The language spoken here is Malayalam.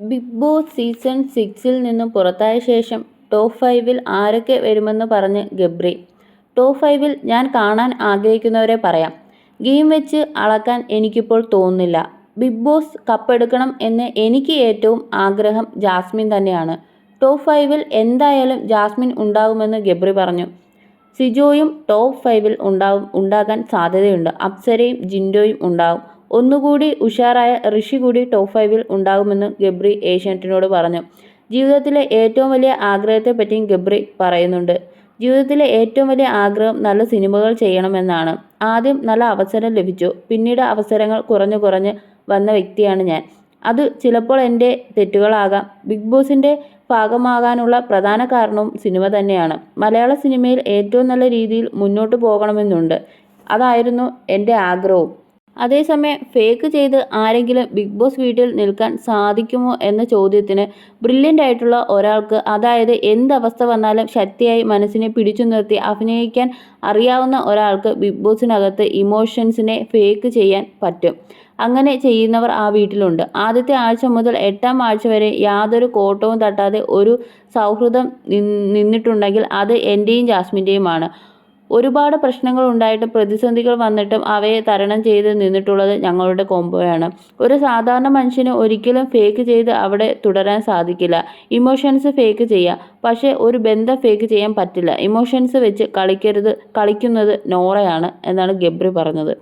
ബിഗ് ബോസ് സീസൺ 6-ൽ നിന്നും പുറത്തായ ശേഷം ടോപ്പ് 5-ൽ ആരൊക്കെ വരുമെന്ന് പറഞ്ഞ് ഗബ്രി. ടോപ്പ് 5-ൽ ഞാൻ കാണാൻ ആഗ്രഹിക്കുന്നവരെ പറയാം. ഗെയിം വെച്ച് അളക്കാൻ എനിക്കിപ്പോൾ തോന്നുന്നില്ല. ബിഗ് ബോസ് കപ്പെടുക്കണം എന്ന് എനിക്ക് ഏറ്റവും ആഗ്രഹം ജാസ്മിൻ തന്നെയാണ്. ടോപ്പ് 5-ൽ എന്തായാലും ജാസ്മിൻ ഉണ്ടാകുമെന്ന് ഗബ്രി പറഞ്ഞു. സിജോയും ടോപ്പ് 5-ൽ ഉണ്ടാകാൻ സാധ്യതയുണ്ട്. അപ്സരയും ജിൻഡോയും ഉണ്ടാകും. ഒന്നുകൂടി ഉഷാറായ ഋഷി കൂടി ടോപ്പ് 5-ൽ ഉണ്ടാകുമെന്ന് ഗബ്രി ഏഷ്യാനെറ്റിനോട് പറഞ്ഞു. ജീവിതത്തിലെ ഏറ്റവും വലിയ ആഗ്രഹത്തെപ്പറ്റിയും ഗബ്രി പറയുന്നുണ്ട്. ജീവിതത്തിലെ ഏറ്റവും വലിയ ആഗ്രഹം നല്ല സിനിമകൾ ചെയ്യണമെന്നാണ്. ആദ്യം നല്ല അവസരം ലഭിച്ചു. പിന്നീട് അവസരങ്ങൾ കുറഞ്ഞ് വന്ന വ്യക്തിയാണ് ഞാൻ. അത് ചിലപ്പോൾ എൻ്റെ തെറ്റുകളാകാം. ബിഗ് ബോസിൻ്റെ ഭാഗമാകാനുള്ള പ്രധാന കാരണവും സിനിമ തന്നെയാണ്. മലയാള സിനിമയിൽ ഏറ്റവും നല്ല രീതിയിൽ മുന്നോട്ട് പോകണമെന്നുണ്ട്. അതായിരുന്നു എൻ്റെ ആഗ്രഹവും. അതേസമയം ഫേക്ക് ചെയ്ത് ആരെങ്കിലും ബിഗ് ബോസ് വീട്ടിൽ നിൽക്കാൻ സാധിക്കുമോ എന്ന ചോദ്യത്തിന് ബ്രില്യൻ്റ് ആയിട്ടുള്ള ഒരാൾക്ക്, അതായത് എന്തവസ്ഥ വന്നാലും ശക്തിയായി മനസ്സിനെ പിടിച്ചു നിർത്തി അഭിനയിക്കാൻ അറിയാവുന്ന ഒരാൾക്ക് ബിഗ് ബോസിനകത്ത് ഇമോഷൻസിനെ ഫേക്ക് ചെയ്യാൻ പറ്റും. അങ്ങനെ ചെയ്യുന്നവർ ആ വീട്ടിലുണ്ട്. ആദ്യത്തെ ആഴ്ച മുതൽ 8ാം ആഴ്ച വരെ യാതൊരു കോട്ടവും തട്ടാതെ ഒരു സൗഹൃദം നിന്നിട്ടുണ്ടെങ്കിൽ അത് എൻ്റെയും ജാസ്മിൻ്റെയുമാണ്. ഒരുപാട് പ്രശ്നങ്ങൾ ഉണ്ടായിട്ടും പ്രതിസന്ധികൾ വന്നിട്ടും അവയെ തരണം ചെയ്ത് നിന്നിട്ടുള്ളത് ഞങ്ങളുടെ കോംബോയാണ്. ഒരു സാധാരണ മനുഷ്യന് ഒരിക്കലും ഫേക്ക് ചെയ്ത് അവിടെ തുടരാൻ സാധിക്കില്ല. ഇമോഷൻസ് ഫേക്ക് ചെയ്യാം, പക്ഷേ ഒരു ബന്ധം ഫേക്ക് ചെയ്യാൻ പറ്റില്ല. ഇമോഷൻസ് വെച്ച് കളിക്കുന്നത് നോറയാണ് എന്നാണ് ഗബ്രി പറഞ്ഞത്.